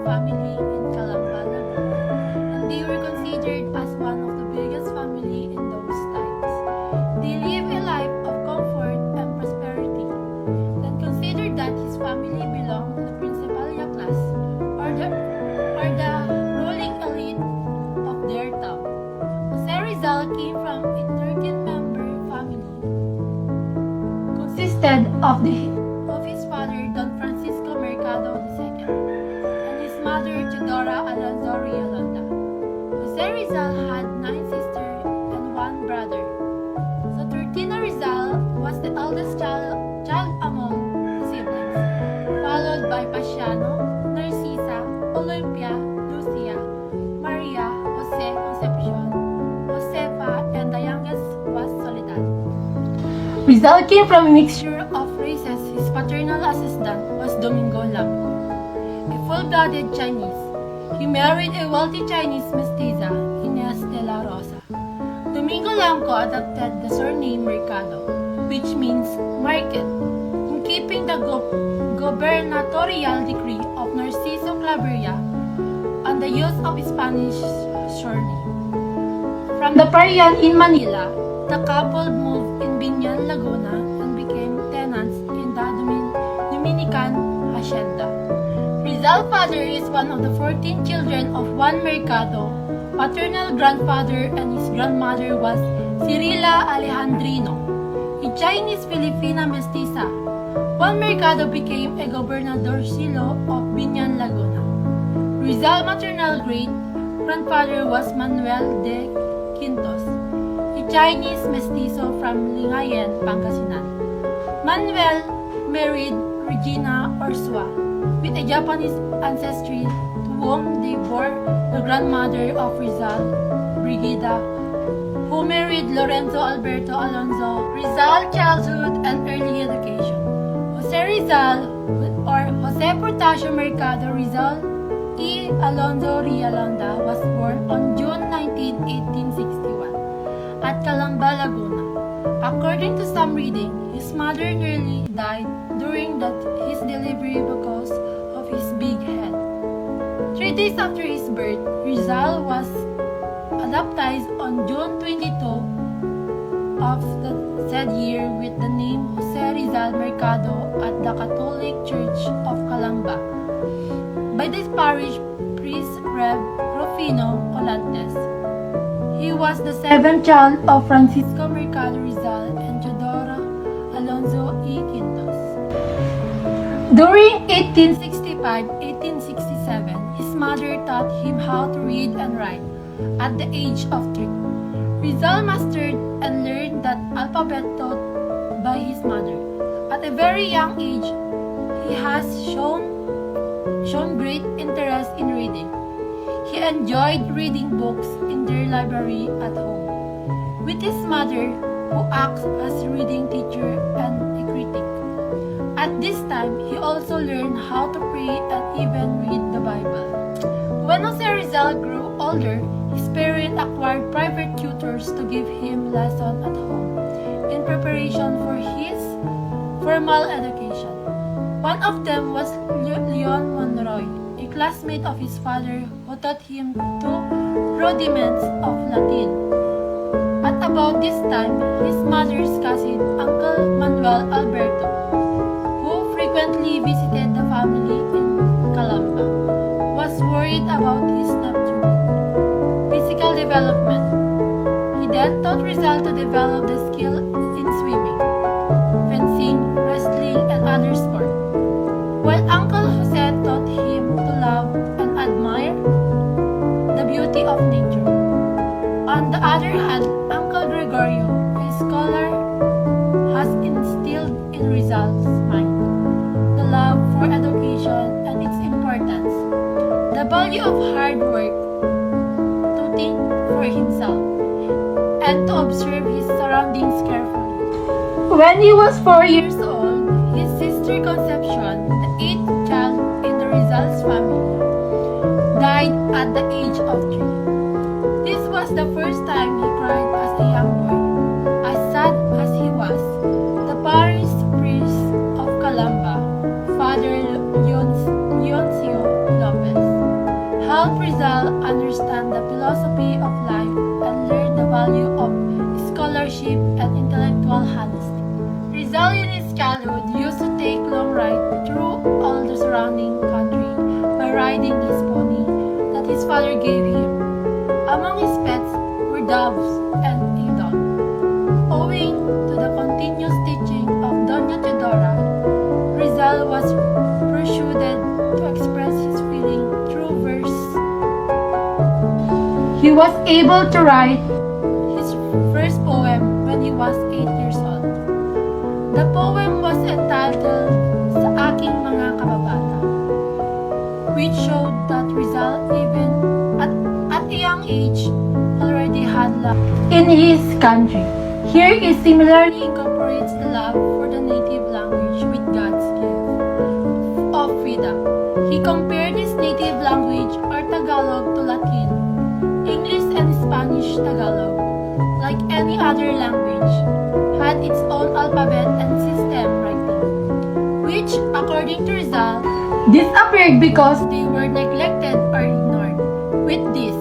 family in Calamba, and they were considered as one of the biggest family in those times. They lived a life of comfort and prosperity. Then consider that his family belonged to the Principalia class, or the ruling elite of their town. Jose Rizal came from a 13-member family, consisted of his father Don Francisco Mercado II and his mother Teodora Alonzo Rialonda. Jose Rizal had 9 sisters and 1 brother. So Tertina Rizal was the eldest child among the siblings, followed by Pasiano, Narcisa, Olympia, Lucia, Maria, Jose Concepcion, Josefa, and the youngest was Soledad. Rizal came from a mixture of races. His paternal assistant was Domingo Lamco, a full-blooded Chinese. He married a wealthy Chinese mestiza, Inés de la Rosa. Domingo Lamco adopted the surname Mercado, which means market, in keeping the gubernatorial decree of Narciso Claveria on the use of Spanish surname. From the Parian in Manila, the couple moved in Binyan, Laguna and became tenants in the Dominican Hacienda. Rizal's father is one of the 14 children of Juan Mercado. Paternal grandfather and his grandmother was Cirila Alejandrino, a Chinese-Filipina mestiza. Juan Mercado became a gobernadorcillo of Binyan, Laguna. Rizal's maternal great-grandfather was Manuel de Quintos, a Chinese mestizo from Lingayen, Pangasinan. Manuel married Regina Orsua with a Japanese ancestry, to whom they bore the grandmother of Rizal, Brigida, who married Lorenzo Alberto Alonzo. Rizal's childhood and early education. Jose Rizal, or Jose Portasio Mercado Rizal y Alonzo Rialonda, was born on June 19, 1861, at Calamba, Laguna. According to some reading, his mother nearly died during his delivery because of his big head. 3 days after his birth, Rizal was baptized on June 22 of the said year with the name Jose Rizal Mercado at the Catholic Church of Calamba by the parish priest Rev. Rufino Colantes. He was the 7th child of Francisco Mercado Rizal and Teodora Alonzo y Quintos. During 1865-1867, his mother taught him how to read and write at the age of 3. Rizal mastered and learned that alphabet taught by his mother. At a very young age, he has shown great interest in reading. He enjoyed reading books in their library at home, with his mother, who acts as reading teacher and a critic. At this time, he also learned how to pray and even read the Bible. When Jose Rizal grew older, his parents acquired private tutors to give him lessons at home in preparation for his formal education. One of them was Leon Monroy, a classmate of his father who taught him 2 rudiments of Latin. At about this time, his mother's cousin, Uncle Manuel Alberto, who frequently visited the family in Calamba, was worried about his nephew's physical development. He then taught Rizal to develop the skill in swimming, fencing, wrestling, and other sports, while Uncle Jose taught him to love and admire the beauty of nature. On the other hand, Uncle Gregorio, a scholar, has instilled in Rizal's mind the love for education and its importance, the value of hard work, to think for himself, and to observe his surroundings carefully. When he was 4 years old, his sister Concepcion, the 8th child in the Rizal's family, died at the age of 3. This was the first time he cried as a young boy. As sad as he was, the parish priest of Calamba, Father Leoncio Lopez, helped Rizal understand the philosophy of life and learn the value of scholarship and intellectual honesty. Rizal in his childhood used to take long rides through all the surrounding country by riding his pony that his father gave him. Among his pets were doves and a dog. Owing to the continuous teaching of Doña Teodora, Rizal was persuaded to express his feeling through verse. He was able to write his first poem when he was 8 years old. The poem was entitled Sa Aking Mga Kababata, which showed that Rizal, even at a young age, already had love in his country. Here he similarly incorporates the love for the native language with God's gift of freedom. He compared his native language or Tagalog to Latin, English and Spanish Tagalog, like any other language, had its own alphabet and system writing, which, according to Rizal, disappeared because they were neglected or ignored. With this,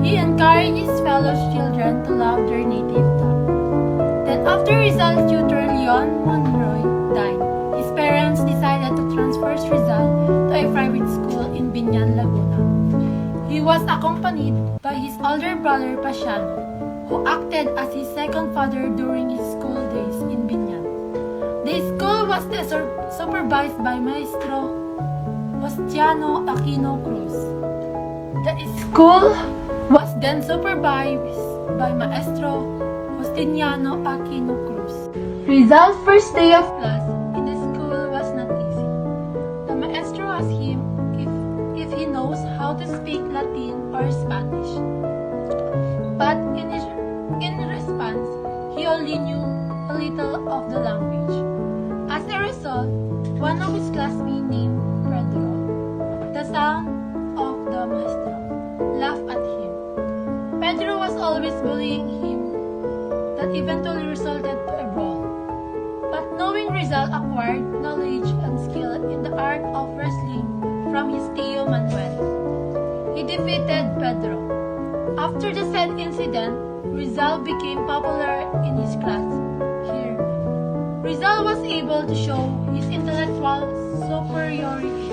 he encouraged his fellow children to love their native tongue. Then after Rizal's tutor Leon Monroy died, his parents decided to transfer Rizal to a private school in Binyan, Laguna. He was accompanied by his older brother Pasiano, who acted as his second father during his school days in Binyan. The school was supervised by Maestro Ostiano Aquino Cruz. The school was then supervised by Maestro Justiniano Aquino Cruz. Rizal's first day of class in the school was not easy. The maestro asked him if he knows how to speak Latin or Spanish. But in response, he only knew a little of the language. As a result, one of his classmates named Pedro, the son of the maestro, laughed at him. Pedro was always bullying him, that eventually resulted to a brawl. But knowing Rizal acquired knowledge and skill in the art of wrestling from his Tío Manuel, he defeated Pedro. After the said incident, Rizal became popular in his class. Here, Rizal was able to show his intellectual superiority.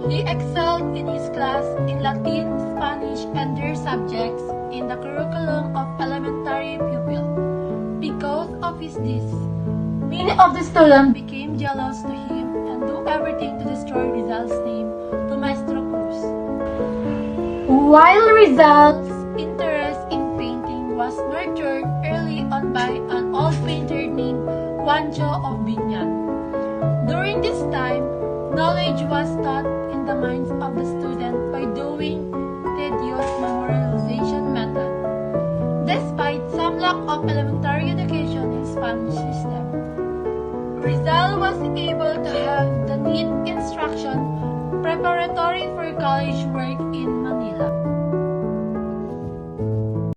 He excelled in his class in Latin, Spanish, and their subjects in the curriculum of elementary pupil. Because of his this, many of the students became jealous to him and do everything to destroy Rizal's name to Maestro Cruz. While Rizal's interest in painting was nurtured early on by an old painter named Juancho of Binyan. During this time, knowledge was taught in the minds of the student by doing tedious memorization method. Despite some lack of elementary education in Spanish system, Rizal was able to have the neat instruction preparatory for college work in Manila.